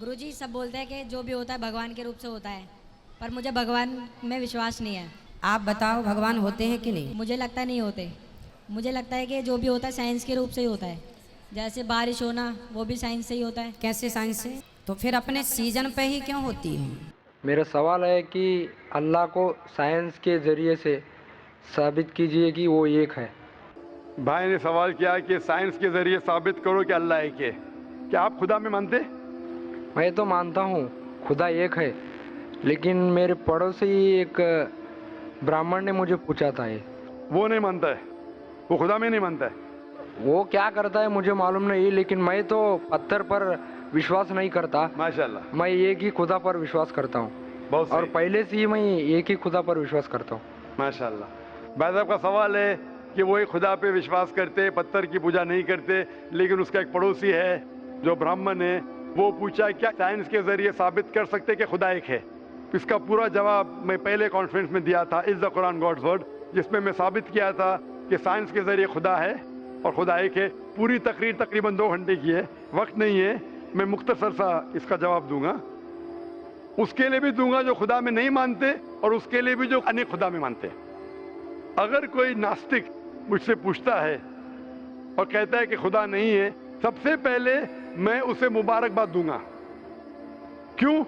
गुरुजी सब बोलते हैं कि जो भी होता है भगवान के रूप से होता है, पर मुझे भगवान में विश्वास नहीं है। आप बताओ भगवान होते हैं कि नहीं? मुझे लगता नहीं होते। मुझे लगता है कि जो भी होता है साइंस के रूप से ही होता है। जैसे बारिश होना वो भी साइंस से ही होता है। कैसे साइंस से? तो फिर अपने सीजन पे ही क्यों होती है? मेरा सवाल है कि अल्लाह को साइंस के ज़रिए से साबित कीजिए कि वो एक है। भाई ने सवाल किया कि साइंस के जरिए साबित करो कि अल्लाह एक है। क्या आप खुदा में मानते? मैं तो मानता हूँ खुदा एक है, लेकिन मेरे पड़ोसी एक ब्राह्मण ने मुझे पूछा था ये। वो नहीं मानता है, वो खुदा में नहीं मानता है। वो क्या करता है मुझे मालूम नहीं, लेकिन मैं तो पत्थर पर विश्वास नहीं करता। माशाल्लाह, मैं एक ही खुदा पर विश्वास करता हूँ, बहुत और सही। पहले से ही मैं एक ही खुदा पर विश्वास करता हूँ। माशाल्लाह। भाई साहब का सवाल है कि वो एक खुदा पे विश्वास करते, पत्थर की पूजा नहीं करते, लेकिन उसका एक पड़ोसी है जो ब्राह्मण है, वो पूछा क्या साइंस के जरिए साबित कर सकते कि खुदा एक है। इसका पूरा जवाब मैं पहले कॉन्फ्रेंस में दिया था, is the Quran God's word, जिसमें मैं साबित किया था कि साइंस के जरिए खुदा है और खुदा एक है। पूरी तकरीर तकरीबन 2 घंटे की है, वक्त नहीं है, मैं मुख्तसर सा इसका जवाब दूंगा। उसके लिए भी दूंगा जो खुदा में नहीं मानते, और उसके लिए भी जो अनेक खुदा में मानते हैं। अगर कोई नास्तिक मुझसे पूछता है और कहता है कि खुदा नहीं है, सबसे पहले मैं उसे मुबारकबाद दूंगा। क्यों?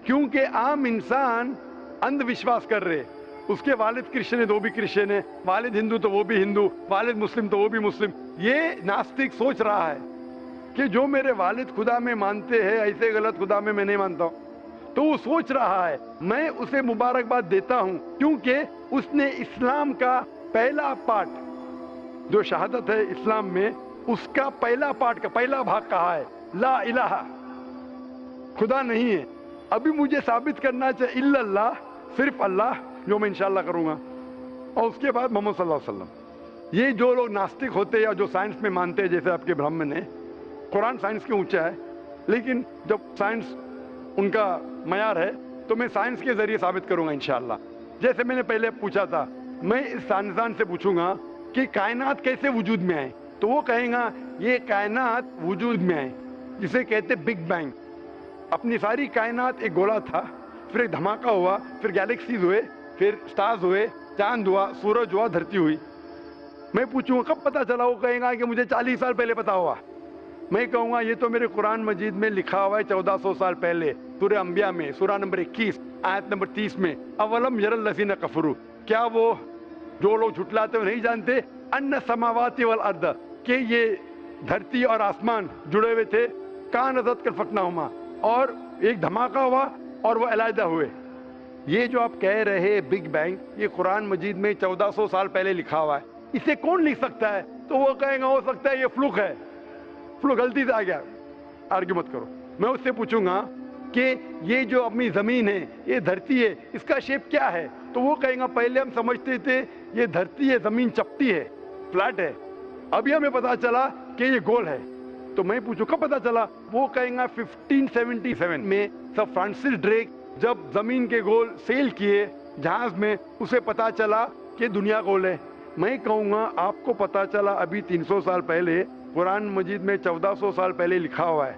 क्योंकि आम इंसान अंधविश्वास कर रहे। उसके वालिद क्रिश्चियन है तो वो भी क्रिश्चियन है, वालिद हिंदू तो वो भी हिंदू, वालिद मुस्लिम तो वो भी मुस्लिम। ये नास्तिक सोच रहा है कि जो मेरे वालिद खुदा में मानते हैं, ऐसे गलत खुदा में मैं नहीं मानता हूँ। तो वो सोच रहा है, मैं उसे मुबारकबाद देता हूँ, क्योंकि उसने इस्लाम का पहला पार्ट, जो शहादत है इस्लाम में, उसका पहला पार्ट का पहला भाग कहा है, ला इलाहा, खुदा नहीं है। अभी मुझे साबित करना चाहिए इल्लल्लाह, सिर्फ अल्लाह, जो मैं इंशाल्लाह करूंगा, और उसके बाद मोहम्मद सल्लल्लाहु अलैहि वसल्लम। ये जो लोग नास्तिक होते हैं या जो साइंस में मानते हैं, जैसे आपके ब्राह्मण है, कुरान साइंस के ऊंचा है, लेकिन जब साइंस उनका मयार है तो मैं साइंस के जरिए साबित करूंगा इंशाल्लाह। जैसे मैंने पहले पूछा था, मैं इस साइंसदान से पूछूंगा कि कायनात कैसे वजूद में आए, तो वो कहेगा ये कायनात वजूद में आए, जिसे कहते बिग बैंग। अपनी सारी कायनात एक गोला था, फिर एक धमाका हुआ, फिर गैलेक्सीज हुए, फिर स्टार्स हुए, चांद हुआ, सूरज हुआ, धरती हुई। मैं पूछूंगा कब पता चला, वो कहेगा कि मुझे 40 साल पहले पता हुआ। मैं कहूँगा ये तो मेरे कुरान मजीद में लिखा हुआ है 1400 साल पहले, सूरह अंबिया में, सूरह नंबर 21 आयत नंबर 30 में, अवलम यरल लज़ीना कफरू, क्या वो जो लोग झुटलाते हुए नहीं जानते, अन्ना समावाति वल अर्द, कि ये धरती और आसमान जुड़े हुए थे, कान अज़त कर फकनाहुमा, और एक धमाका हुआ और वो अलहदा हुए। ये जो आप कह रहे बिग बैंग, ये कुरान मजीद में 1400 साल पहले लिखा हुआ है, इसे कौन लिख सकता है? तो वो कहेगा हो सकता है ये फ्लूक है, फ्लूक गलती से आ गया। आर्ग्यू मत करो। मैं उससे पूछूंगा कि ये जो अपनी जमीन है, ये धरती है, इसका शेप क्या है? तो वो कहेगा पहले हम समझते थे ये धरती है, जमीन चपटी है, फ्लैट है, अभी हमें पता चला कि ये गोल है। तो मैं पूछूं कब पता चला? वो कहेगा 1577 में सर फ्रांसिस ड्रेक जब जमीन के गोल सेल किए जहाज में, उसे पता चला कि दुनिया गोल है। मैं कहूँगा आपको पता चला अभी 300 साल पहले, कुरान मजीद में 1400 साल पहले लिखा हुआ है,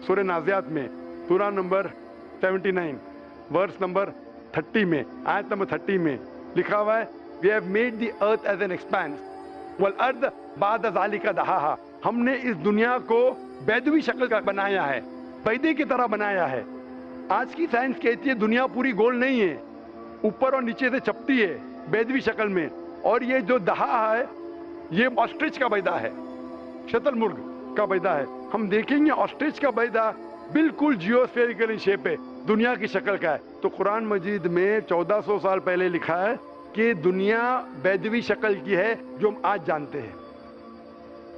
सूरह नाज़ियात में, सूरह नंबर 79 वर्स नंबर 30 में, आयत नंबर 30 में लिखा हुआ है, we have made the earth as an expanse वल अर्द बाद ज़ालिका दहाहा, हमने इस दुनिया को बैदवी शक्ल का बनाया है, बैदे की तरह बनाया है। आज की साइंस कहती है दुनिया पूरी गोल नहीं है, ऊपर और नीचे से चपटी है बैदवी शक्ल में, और ये जो दहा है ये ऑस्ट्रिच का बैदा है, शतरमुर्ग का बैदा है। हम देखेंगे ऑस्ट्रिच का बैदा बिल्कुल जियोस्फेरिकल इन शेप है, दुनिया की शक्ल का है। तो कुरान मजीद में 1400 साल पहले लिखा है कि दुनिया बैदवी शक्ल की है जो हम आज जानते हैं।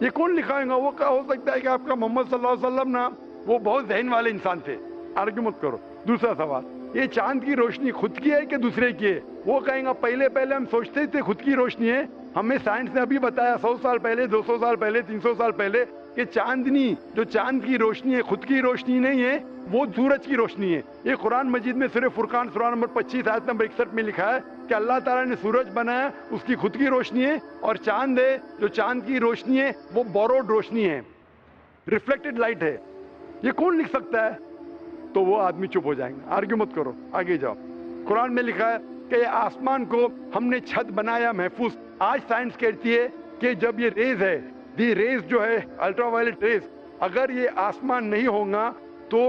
ये कौन लिखाएगा? वो क्या हो सकता है कि आपका मोहम्मद सल्लल्लाहु अलैहि वसल्लम ना, वो बहुत ज़हन वाले इंसान थे। आर्ग्यू मत करो। दूसरा सवाल, ये चांद की रोशनी खुद की है कि दूसरे की है? वो कहेगा पहले पहले हम सोचते थे खुद की रोशनी है, हमें साइंस ने अभी बताया 100 साल पहले, 200 साल पहले, 300 साल पहले कि चांदनी, जो चांद की रोशनी है, खुद की रोशनी नहीं है, वो सूरज की रोशनी है। ये कुरान मजीद में सूरह फुरकान सूरह नंबर 25 आयत नंबर 61 में लिखा है कि अल्लाह ताला ने सूरज बनाया, उसकी खुद की रोशनी है, और चांद है, जो चांद की रोशनी है वो बोरोड रोशनी है, रिफ्लेक्टेड लाइट है। ये कौन लिख सकता है? तो वो आदमी चुप हो जाएंगे, आर्ग्यू मत करो, आगे जाओ। कुरान में लिखा है कि ये आसमान को हमने छत बनाया महफूज। आज साइंस कहती है कि जब ये रेज है, दी रेज जो है अल्ट्रावायलेट रेज, अगर ये आसमान नहीं होगा तो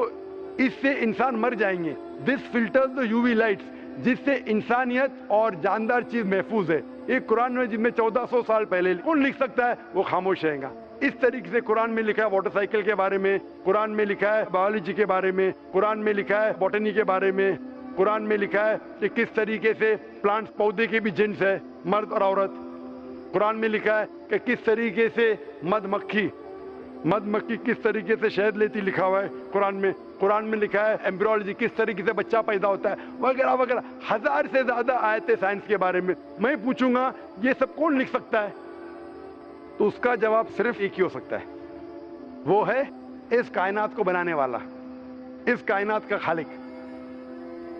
इससे इंसान मर जाएंगे। This filters the UV lights, जिससे इंसानियत और जानदार चीज महफूज है। ये कुरान में जिसमें 1400 साल पहले, कौन लिख सकता है? वो खामोश रहेगा। इस तरीके से कुरान में लिखा है मोटरसाइकिल के बारे में, कुरान में लिखा है बायोलॉजी के बारे में, कुरान में लिखा है बॉटनी के बारे में, कुरान में लिखा है कि किस तरीके से प्लांट्स पौधे के भी जिन्स है, मर्द और औरत। कुरान में लिखा है कि किस तरीके से मधुमक्खी किस तरीके से शहद लेती, लिखा हुआ है कुरान में। कुरान में लिखा है एम्ब्रियोलॉजी, किस तरीके से बच्चा पैदा होता है, वगैरह वगैरह। 1000 से ज्यादा आयतें साइंस के बारे में। मैं पूछूंगा ये सब कौन लिख सकता है? तो उसका जवाब सिर्फ एक ही हो सकता है, वो है इस कायनात को बनाने वाला, इस कायनात का खालिक।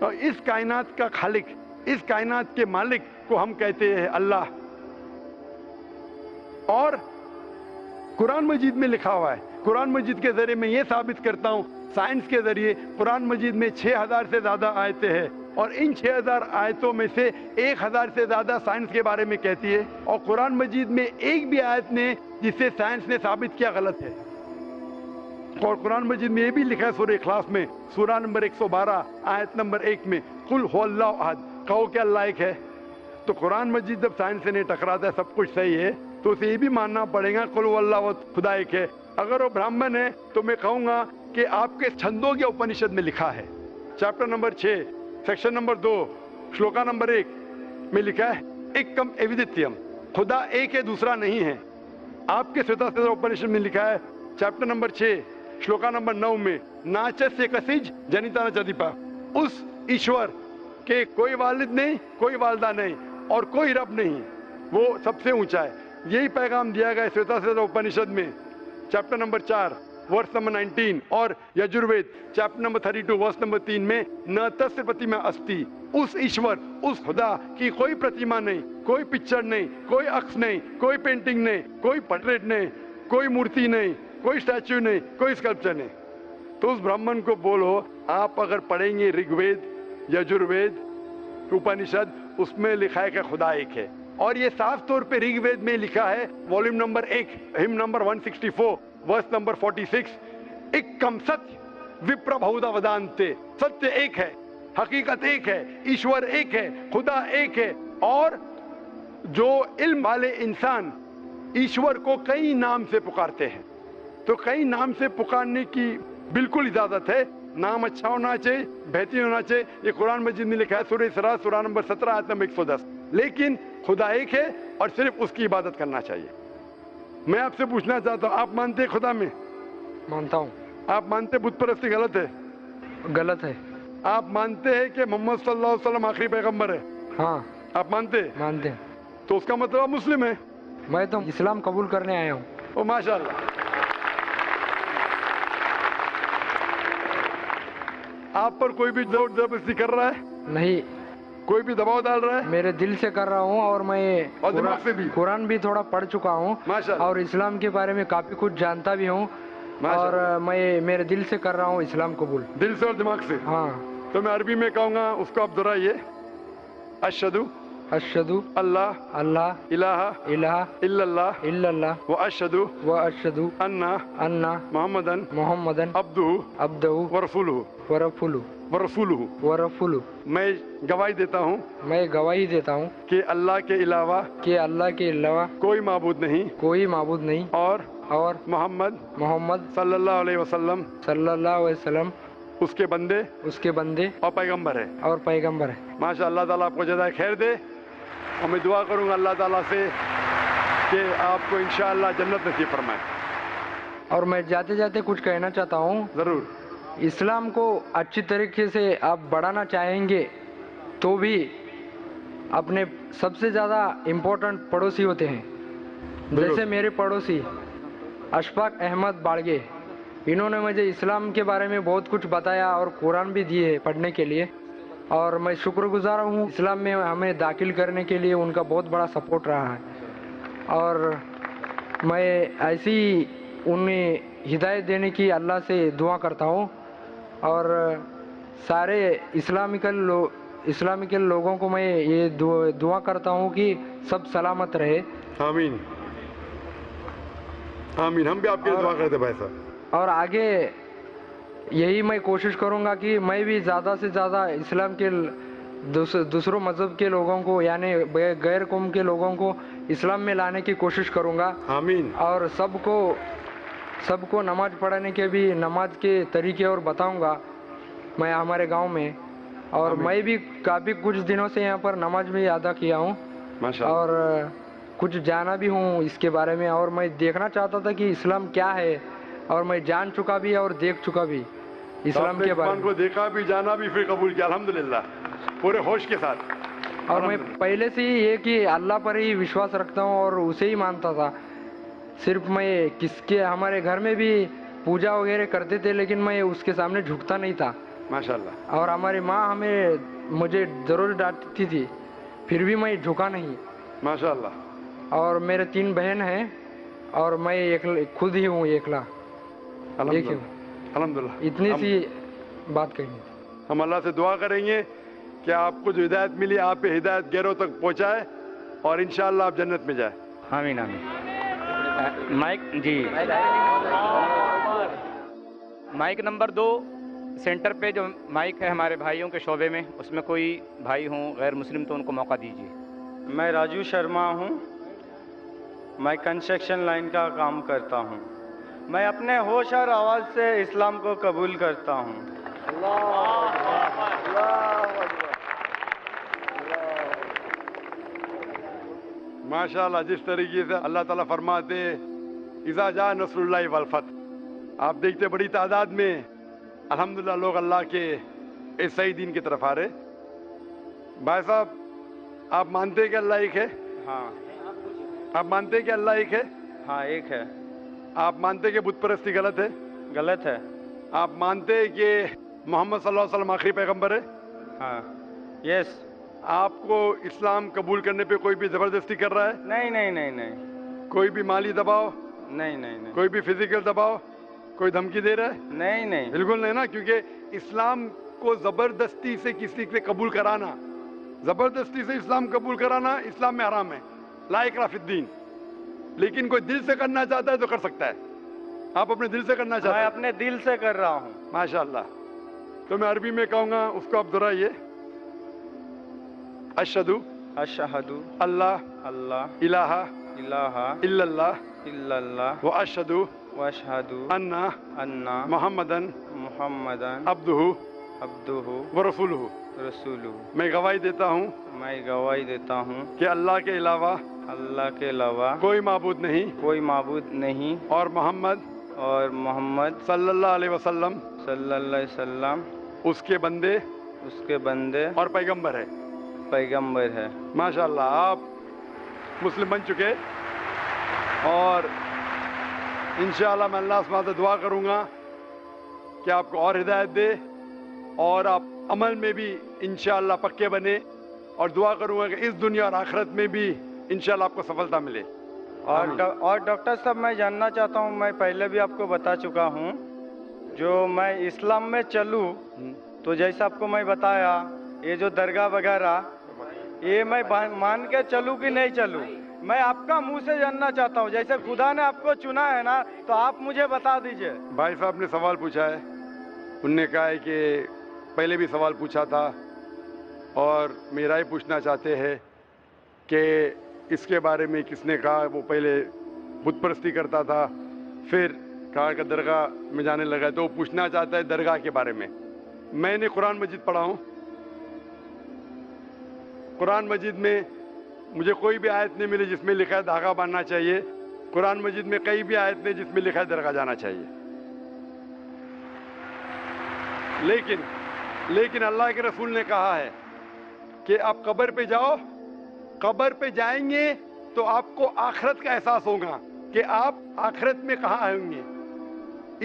और इस कायनात का खालिक, इस कायनात के मालिक को हम कहते हैं अल्लाह। और कुरान मजीद में लिखा हुआ है, कुरान मजीद के जरिए मैं ये साबित करता हूँ, साइंस के जरिए कुरान मजीद में 6000 से ज्यादा आयतें हैं, और इन 6000 आयतों में से 1000 से ज्यादा साइंस के बारे में कहती है। और कुरान मजीद में एक भी आयत ने जिसे साइंस ने साबित किया गलत है। और कुरान मजीद में ये भी लिखा है सूरह इखलास में, सूरा नंबर 112 आयत नंबर 1 में, कुल हुवल्लाहु अहद, कहो कि अल्लाह एक है। तो कुरान मजीद जब साइंस से नहीं टकराता है, सब कुछ सही है, तो उसे ये भी मानना पड़ेगा कुल हुवल्लाहु अहद, खुदा एक है। अगर वो ब्राह्मण है तो मैं कहूंगा कि आपके छंदोग्य उपनिषद में लिखा है, chapter number 6 section number 2 shloka number 1 में लिखा है एकम एविदित्यम, खुदा एक है, दूसरा नहीं है। आपके श्वेताश्वतर उपनिषद में लिखा है चैप्टर नंबर 6 श्लोका नंबर 9 में, नाचस्य कसिज जनिता न चदीपा, उस ईश्वर के कोई वालिद नहीं, कोई वालदा नहीं और कोई रब नहीं, वो सबसे ऊंचा है। यही पैगाम दिया गया श्वेताश्वतर उपनिषद में चैप्टर नंबर 4 वर्ष नंबर 19, और यजुर्वेद चैप्टर नंबर 32 वर्ष नंबर 3 में, न तस्य प्रतिमा अस्ति, उस ईश्वर, उस खुदा की कोई प्रतिमा नहीं, कोई पिक्चर नहीं, कोई अक्स नहीं, कोई पेंटिंग नहीं, कोई पोर्ट्रेट नहीं, कोई मूर्ति नहीं, कोई स्टैच्यू नहीं, कोई स्कल्पचर नहीं। तो उस ब्राह्मण को बोलो, आप अगर पढ़ेंगे ऋग्वेद, यजुर्वेद, उपनिषद, उसमें लिखा है कि खुदा एक है। और ये साफ तौर पे ऋग्वेद में लिखा है, volume number 1 hymn number 164 verse number 46, एकम सत्य विप्र बहुधा वदान्ते, सत्य एक है, हकीकत एक है, ईश्वर एक है, खुदा एक है। और जो इल्म वाले इंसान ईश्वर को कई नाम से पुकारते हैं, तो कई नाम से पुकारने की बिल्कुल इजाजत है। नाम अच्छा होना चाहिए, बेहतरीन होना चाहिए। ये कुरान मजीद में लिखा है सूरह इसरा सूरा नंबर 17 आयत नंबर 110। लेकिन खुदा एक है और सिर्फ उसकी इबादत करना चाहिए। मैं आपसे पूछना चाहता हूँ, आप मानते हैं खुदा में? मानता हूँ। आप मानते बुत परस्ती गलत है? गलत है। आप मानते हैं कि मोहम्मद सल्लल्लाहु अलैहि वसल्लम आखिरी पैगंबर है? हाँ। आप मानते हैं? मानते हैं। तो उसका मतलब आप मुस्लिम है? मैं तो इस्लाम कबूल करने आया हूँ। ओ माशाल्लाह। आप पर कोई भी जोर जबरदस्ती कर रहा है? नहीं, कोई भी दबाव डाल रहा है? मेरे दिल से कर रहा हूँ, और मैं और दिमाग से भी? कुरान भी थोड़ा पढ़ चुका हूँ, माशाल्लाह। और इस्लाम के बारे में काफी कुछ जानता भी हूँ, और मैं मेरे दिल से कर रहा हूँ इस्लाम कबूल। दिल से और दिमाग से? हाँ। तो मैं अरबी में कहूँगा, उसको आप दोहराइए। अशहदु अशहदु अल्लाह अल्लाह इलाहा इलाहा इल्लल्लाह इल्लल्लाह व अशहदु व अशहदु अन्ना अन्ना मोहम्मदन मोहम्मदन अब्दुहु अब्दुहु व रसूलुहु व रसूलुहु व रसूलुहु। व रसूलुहु। मैं गवाही देता हूँ, मैं गवाही देता हूँ कि अल्लाह के अलावा कि अल्लाह के अलावा कोई माबूद नहीं, कोई माबूद नहीं, और मोहम्मद सल्लल्लाहु अलैहि वसल्लम उसके बंदे और पैगंबर है। और पैगंबर है। माशाअल्लाह, अल्लाह ताला आपको जज़ाए खैर दे। और मैं दुआ करूँगा अल्लाह ताला से कि आपको इंशाअल्लाह जन्नत नसीब फरमाए। और मैं जाते जाते कुछ कहना चाहता हूँ। ज़रूर। इस्लाम को अच्छी तरीके से आप बढ़ाना चाहेंगे तो भी अपने सबसे ज़्यादा इम्पोर्टेंट पड़ोसी होते हैं। जैसे मेरे पड़ोसी अशफाक अहमद बाड़गे, इन्होंने मुझे इस्लाम के बारे में बहुत कुछ बताया और कुरान भी दिए पढ़ने के लिए, और मैं शुक्रगुजार हूँ। इस्लाम में हमें दाखिल करने के लिए उनका बहुत बड़ा सपोर्ट रहा है, और मैं ऐसी उन्हें ہدایت دینے کی اللہ سے دعا کرتا ہوں اور سارے اسلامیکل لوگوں کو میں یہ دعا کرتا ہوں کہ سب سلامت رہے. آمین آمین. ہم بھی آپ کے لیے دعا کرتے ہیں بھائی صاحب. اور آگے یہی میں کوشش کروں گا کہ میں بھی زیادہ سے زیادہ اسلام کے دوسروں مذہب کے لوگوں کو یعنی غیر قوم کے لوگوں کو اسلام میں لانے کی کوشش کروں گا. آمین. اور سب کو نماز پڑھنے کے بھی نماز کے طریقے اور بتاؤں گا میں ہمارے گاؤں میں. اور میں بھی کافی کچھ دنوں سے یہاں پر نماز بھی ادا کیا ہوں ماشاءاللہ. اور کچھ جانا بھی ہوں اس کے بارے میں اور میں دیکھنا چاہتا تھا کہ اسلام کیا ہے اور میں جان چکا بھی اور دیکھ چکا بھی اسلام کے بارے کو دیکھا بھی جانا بھی پھر قبول کیا الحمدللہ پورے ہوش کے ساتھ. اور میں پہلے سے ہی یہ کہ اللہ پر ہی وشواس رکھتا ہوں اور اسے ہی مانتا تھا. صرف میں ہمارے گھر میں بھی پوجا وغیرہ کرتے تھے لیکن میں اس کے سامنے جھکتا نہیں تھا ماشاءاللہ. اور ہماری ماں مجھے ضرور ڈانٹتی تھی پھر بھی میں جھکا نہیں. ماشاءاللہ. اور میرے 3 بہن ہیں اور میں خود ہی ہوں اکیلا. الحمدللہ. اتنی سی بات کہنی. ہم اللہ سے دعا کریں گے کہ آپ کو جو ہدایت ملی آپ پہ ہدایت غیروں تک پہنچائے اور انشاءاللہ آپ جنت میں جائیں. آمین آمین. مائک جی مائک نمبر 2 سینٹر پہ جو مائک ہے ہمارے بھائیوں کے شعبے میں اس میں کوئی بھائی ہوں غیر مسلم تو ان کو موقع دیجیے. میں راجو شرما ہوں. میں کنسٹرکشن لائن کا کام کرتا ہوں. میں اپنے ہوش اور آواز سے اسلام کو قبول کرتا ہوں. ماشاءاللہ. جس طریقے سے اللہ تعالیٰ فرماتے اذا جاء نصر اللہ والفتح آپ دیکھتے بڑی تعداد میں الحمدللہ لوگ اللہ کے اس صحیح دین کی طرف آ رہے. بھائی صاحب آپ مانتے ہیں کہ اللہ ایک ہے؟ ہاں. آپ مانتے ہیں کہ اللہ ایک ہے؟ ہاں ایک ہے. آپ مانتے ہیں کہ بت پرستی غلط ہے؟ غلط ہے. آپ مانتے ہیں کہ محمد صلی اللہ علیہ وسلم آخری پیغمبر ہے؟ ہاں. یس. آپ کو اسلام قبول کرنے پہ کوئی بھی زبردستی کر رہا ہے؟ نہیں نہیں نہیں نہیں. کوئی بھی مالی دباؤ؟ نہیں نہیں نہیں. کوئی بھی فزیکل دباؤ؟ کوئی دھمکی دے رہا ہے؟ نہیں نہیں. بالکل نہیں نا. کیونکہ اسلام کو زبردستی سے کسی سے قبول کرانا زبردستی سے اسلام قبول کرانا اسلام میں حرام ہے. لا اکراہ فی الدین. لیکن کوئی دل سے کرنا چاہتا ہے تو کر سکتا ہے. آپ اپنے دل سے کرنا چاہتے میں ہیں؟ اپنے دل سے کر رہا ہوں. ماشاءاللہ. تو میں عربی میں کہوں گا اس کو آپ دہرائیے. اشہدو اشہدو اللہ اللہ الہ الہ الا اللہ الا اللہ واشہدو واشہدو ان ان محمدن محمدن عبدہ عبدہ ورسولہ. رسولہ. میں گواہی دیتا ہوں میں گواہی دیتا ہوں کہ اللہ کے علاوہ اللہ کے علاوہ کوئی معبود نہیں کوئی معبود نہیں اور محمد اور محمد صلی اللہ علیہ وسلم صلی اللہ علیہ وسلم اس کے بندے اس کے بندے اور پیغمبر ہے. پیغمبر ہے. ماشاءاللہ آپ مسلم بن چکے اور انشاءاللہ میں اللہ سے دعا کروں گا کہ آپ کو اور ہدایت دے اور آپ عمل میں بھی انشاءاللہ پکے بنے اور دعا کروں گا کہ اس دنیا اور آخرت میں بھی انشاءاللہ آپ کو سفلتا ملے. اور ڈاکٹر صاحب میں جاننا چاہتا ہوں میں پہلے بھی آپ کو بتا چکا ہوں جو میں اسلام میں چلوں تو جیسا آپ کو میں بتایا یہ جو درگاہ وغیرہ یہ میں مان کے چلوں کہ نہیں چلوں میں آپ کا منہ سے جاننا چاہتا ہوں. جیسے خدا نے آپ کو چنا ہے نا تو آپ مجھے بتا دیجئے. بھائی صاحب نے سوال پوچھا ہے. انہوں نے کہا ہے کہ پہلے بھی سوال پوچھا تھا اور میرا ہی پوچھنا چاہتے ہیں کہ اس کے بارے میں کس نے کہا وہ پہلے بت پرستی کرتا تھا پھر کہا کہ درگاہ میں جانے لگا تو وہ پوچھنا چاہتا ہے درگاہ کے بارے میں. میں نے قرآن مجید پڑھا ہوں. قرآن مجید میں مجھے کوئی بھی آیت نہیں ملی جس میں لکھا ہے دھاگا باندھنا چاہیے. قرآن مجید میں کئی بھی آیت نہیں جس میں لکھا ہے درگاہ جانا چاہیے. لیکن اللہ کے رسول نے کہا ہے کہ آپ قبر پہ جاؤ. قبر پہ جائیں گے تو آپ کو آخرت کا احساس ہوگا کہ آپ آخرت میں کہاں ہوں گے.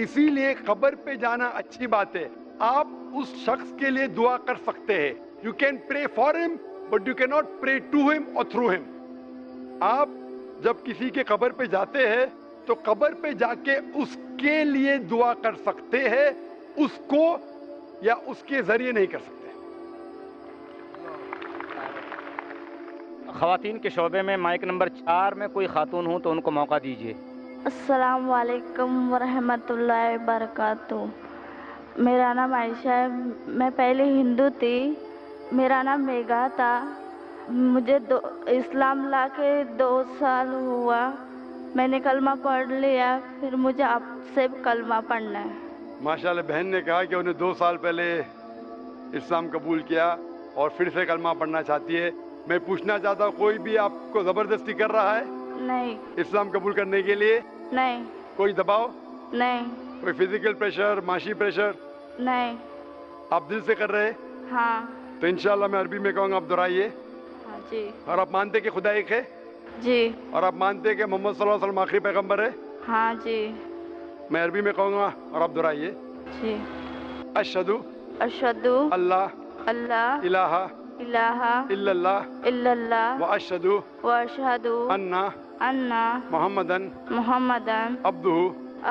اسی لیے قبر پہ جانا اچھی بات ہے. آپ اس شخص کے لیے دعا کر سکتے ہیں. یو کین پرے فار ہم بٹ یو کی ناٹ پرے ٹو ہم اور تھرو ہم. آپ جب کسی کے قبر پہ جاتے ہیں تو قبر پہ جا کے اس کے لیے دعا کر سکتے ہیں, اس کو یا اس کے ذریعے نہیں کر سکتے. خواتین کے شعبے میں مائک نمبر 4 میں کوئی خاتون ہوں تو ان کو موقع دیجیے. السلام علیکم ورحمۃ اللہ وبرکاتہ. میرا نام عائشہ ہے. میں پہلے ہندو تھی. میرا نام میگا تھا. مجھے اسلام لا کے 2 سال ہوا. میں نے کلمہ پڑھ لیا. پھر مجھے آپ سے کلمہ پڑھنا ہے. ماشاءاللہ, بہن نے کہا کہ انہیں 2 سال پہلے اسلام قبول کیا اور پھر سے کلمہ پڑھنا چاہتی ہے. میں پوچھنا چاہتا ہوں, کوئی بھی آپ کو زبردستی کر رہا ہے نہیں, اسلام قبول کرنے کے لیے؟ نہیں, کوئی دباؤ نہیں, کوئی فزیکل پریشر, معاشی پریشر؟ نہیں. آپ دل سے کر رہے؟ ہاں. تو انشاءاللہ میں عربی میں کہوں گا, آپ دہرائیے. ہاں جی. اور آپ مانتے کہ خدا ایک ہے؟ جی. اور آپ مانتے کہ محمد صلی اللہ علیہ وسلم آخری پیغمبر ہے؟ ہاں جی. میں عربی میں کہوں گا اور آپ دہرائیے. جی. اشہدو اشہدو اللہ اللہ الہ الہ الا اللہ الا اللہ واشہدو واشہدو انا انا محمدن محمدن عبدہ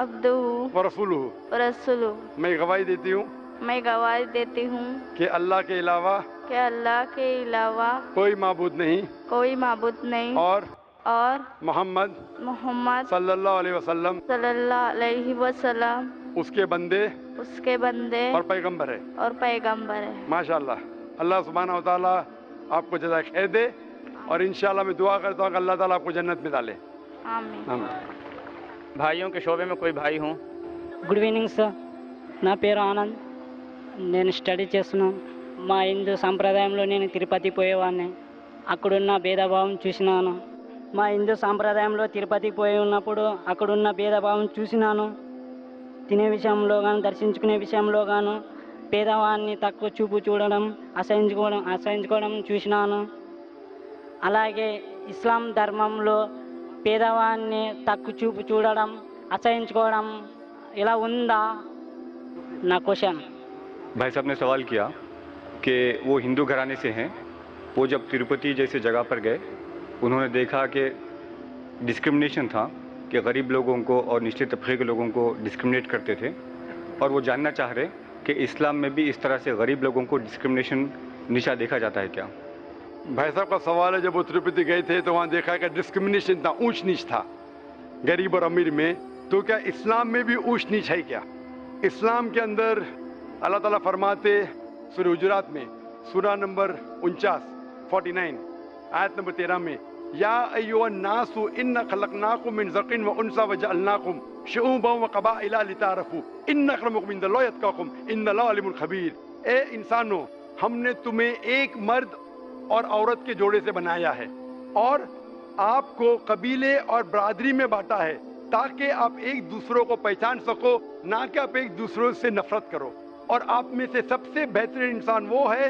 عبدہ ورسولہ. رسولہ. میں گواہی دیتی ہوں میں گواہی دیتی ہوں کہ اللہ کے علاوہ کہ اللہ کے علاوہ کوئی معبود نہیں کوئی معبود نہیں اور اور محمد صلی اللہ علیہ وسلم صلی اللہ علیہ وسلم اس کے بندے اس کے بندے اور پیغمبر ہے. اور پیغمبر ہے. ماشاءاللہ, اللہ سبحانہ و تعالیٰ آپ کو جزائے خیر دے, اور انشاءاللہ میں دعا کرتا ہوں کہ اللہ تعالیٰ آپ کو جنت میں ڈالے. آمین. آمین. بھائیوں کے شعبے میں کوئی بھائی ہوں؟ Good evening sir. నా పేరు ఆనంద్. నేను స్టడీ చేస్తున్నాను. మా హిందూ సాంప్రదాయంలో నేను తిరుపతి పోయేవాడిని. అక్కడున్న భేదభావం చూసినాను. మా హిందూ సాంప్రదాయంలో తిరుపతికి పోయి ఉన్నప్పుడు అక్కడున్న భేదభావం చూసినాను. తినే విషయంలో కానీ దర్శించుకునే విషయంలో గాను పేదవాడిని తక్కువ చూపు చూడడం, అసహించుకోవడం చూసినాను. అలాగే ఇస్లాం ధర్మంలో పేదవాడిని తక్కువ చూపు చూడడం, అసహించుకోవడం ఇలా ఉందా? నా క్వశ్చన్. भाई साहब ने सवाल किया कि वो हिंदू घराने से हैं. वो जब तिरुपति जैसे जगह पर गए, उन्होंने देखा कि डिस्क्रिमिनेशन था, कि गरीब लोगों को और निचले तबके के लोगों को डिस्क्रिमिनेट करते थे, और वो जानना चाह रहे कि इस्लाम में भी इस तरह से गरीब लोगों को डिस्क्रिमिनेशन नीचा देखा जाता है क्या? भाई साहब का सवाल है, जब वो तिरुपति गए थे तो वहाँ देखा कि डिस्क्रिमिनेशन था, ऊंच नीच था गरीब और अमीर में. तो क्या इस्लाम में भी ऊंच नीच है क्या? इस्लाम के अंदर अल्लाह ताला फरमाते सूरह हुजुरात में, सूरा नंबर 49 आयत नंबर 13 में, या अय्युहन नासु इन्ना खलकनाकुम मिन ज़किन व उनसा व जअलनाकुम शुऊबन व क़बाइला लितारफू इन्न अक्रमकुम इंदल्लाहि अत्क़ाकुम इन्नल्लाह अलीमुन खबीर. ए इंसानों, हमने तुम्हें एक मर्द और औरत के जोड़े से बनाया है और आपको कबीले और बरादरी में बांटा है, ताकि आप एक दूसरों को पहचान सको, ना कि आप एक दूसरों से नफरत करो. और आप में से सबसे बेहतरीन इंसान वो है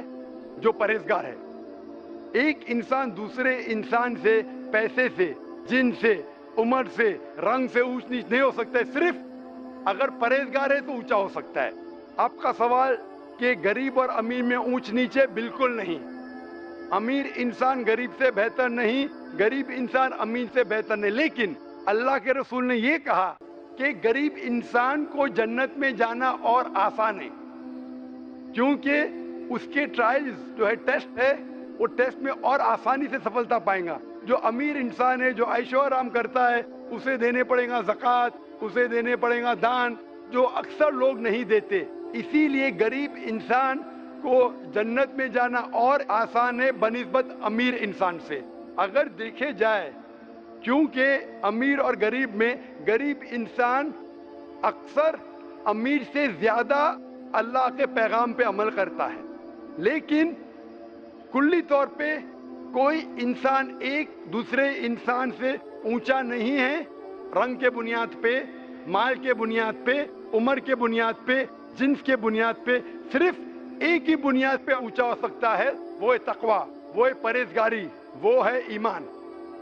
जो परहेजगार है. एक इंसान दूसरे इंसान से, पैसे से, जिन से, उम्र से, रंग से ऊंच नीच नहीं हो सकता है. सिर्फ अगर परहेजगार है तो ऊंचा हो सकता है. आपका सवाल कि गरीब और अमीर में ऊंच नीच है, बिल्कुल नहीं. अमीर इंसान गरीब से बेहतर नहीं, गरीब इंसान अमीर से बेहतर नहीं. लेकिन अल्लाह के रसूल ने ये कहा कि गरीब इंसान को जन्नत में जाना और आसान है, क्योंकि उसके ट्रायल्स जो है, टेस्ट है, वो टेस्ट में और आसानी से सफलता पाएगा. जो अमीर इंसान है, जो ऐशो आराम करता है, उसे देने पड़ेगा ज़कात, उसे देने पड़ेगा दान, जो अक्सर लोग नहीं देते. इसीलिए गरीब इंसान को जन्नत में जाना और आसान है बनिस्बत अमीर इंसान से, अगर देखे जाए. क्योंकि अमीर और गरीब में गरीब इंसान अक्सर अमीर से ज़्यादा अल्लाह के पैगाम पे अमल करता है. लेकिन कुल्ली तौर पे कोई इंसान एक दूसरे इंसान से ऊंचा नहीं है. रंग के बुनियाद पे, माल के बुनियाद पे, उम्र के बुनियाद पे, जिन्स के बुनियाद पे सिर्फ एक ही बुनियाद पे ऊंचा हो सकता है, वो है तकवा, वो है परहेजगारी, वो है ईमान.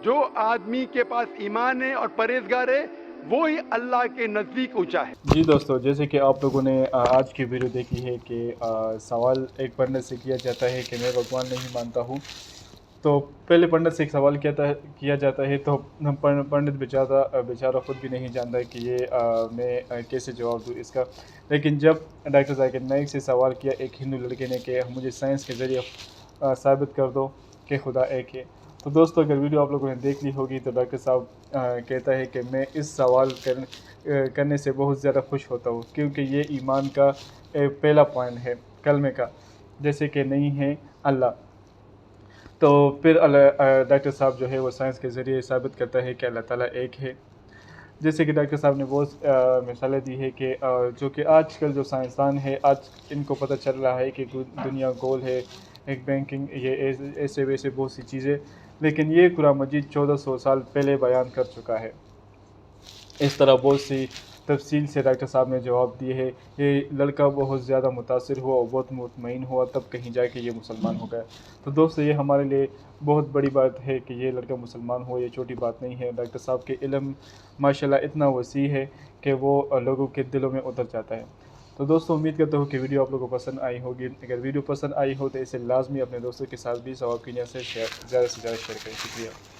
जो आदमी के पास ईमान है और परहेजगार है, वो ही अल्लाह के नज़दीक ऊंचा है. जी दोस्तों, जैसे कि आप लोगों ने आज की वीडियो देखी है कि सवाल एक पढ़ने से किया जाता है कि मैं भगवान नहीं मानता हूँ, तो पहले पंडित से एक सवाल किया जाता है तो पंडित बेचारा खुद भी नहीं जानता कि ये मैं कैसे जवाब दूँ इसका। लेकिन जब डॉक्टर जाकिर नाइक से सवाल किया एक हिंदू लड़के ने कि मुझे साइंस के ज़रिए साबित कर दो कि खुदा एक है, तो दोस्तों अगर वीडियो आप लोगों ने देख ली होगी तो डॉक्टर साहब कहता है कि मैं इस सवाल करने से बहुत ज़्यादा खुश होता हूँ, क्योंकि ये ईमान का पहला पॉइंट है कलमे का, जैसे कि नहीं है अल्लाह। तो फिर डॉक्टर साहब जो है वो साइंस के ज़रिए साबित करता है कि अल्लाह ताला एक है। जैसे कि डॉक्टर साहब ने बहुत मिसालें दी है कि जो कि आजकल जो साइंसदान है आज इनको पता चल रहा है कि दुनिया गोल है, एक बैंकिंग ये ऐसे वैसे बहुत सी चीज़ें, लेकिन ये कुरान मजीद 1400 साल पहले बयान कर चुका है। इस तरह बहुत सी तफसील से डॉक्टर साहब ने जवाब दिए है। ये लड़का बहुत ज़्यादा मुतासिर हुआ और बहुत मुतमईन हुआ, तब कहीं जाके ये मुसलमान हो गया। तो दोस्तों ये हमारे लिए बहुत बड़ी बात है कि ये लड़का मुसलमान हो, ये छोटी बात नहीं है। डॉक्टर साहब के इल्म माशाल्लाह इतना वसी है कि वो लोगों के दिलों में उतर जाता है। तो दोस्तों उम्मीद करता हूँ कि वीडियो आप लोगों को पसंद आई होगी। अगर वीडियो पसंद आई हो तो इसे लाजमी अपने दोस्तों के साथ भी सवाब की नियत से ज़्यादा से ज़्यादा शेयर करें। शुक्रिया।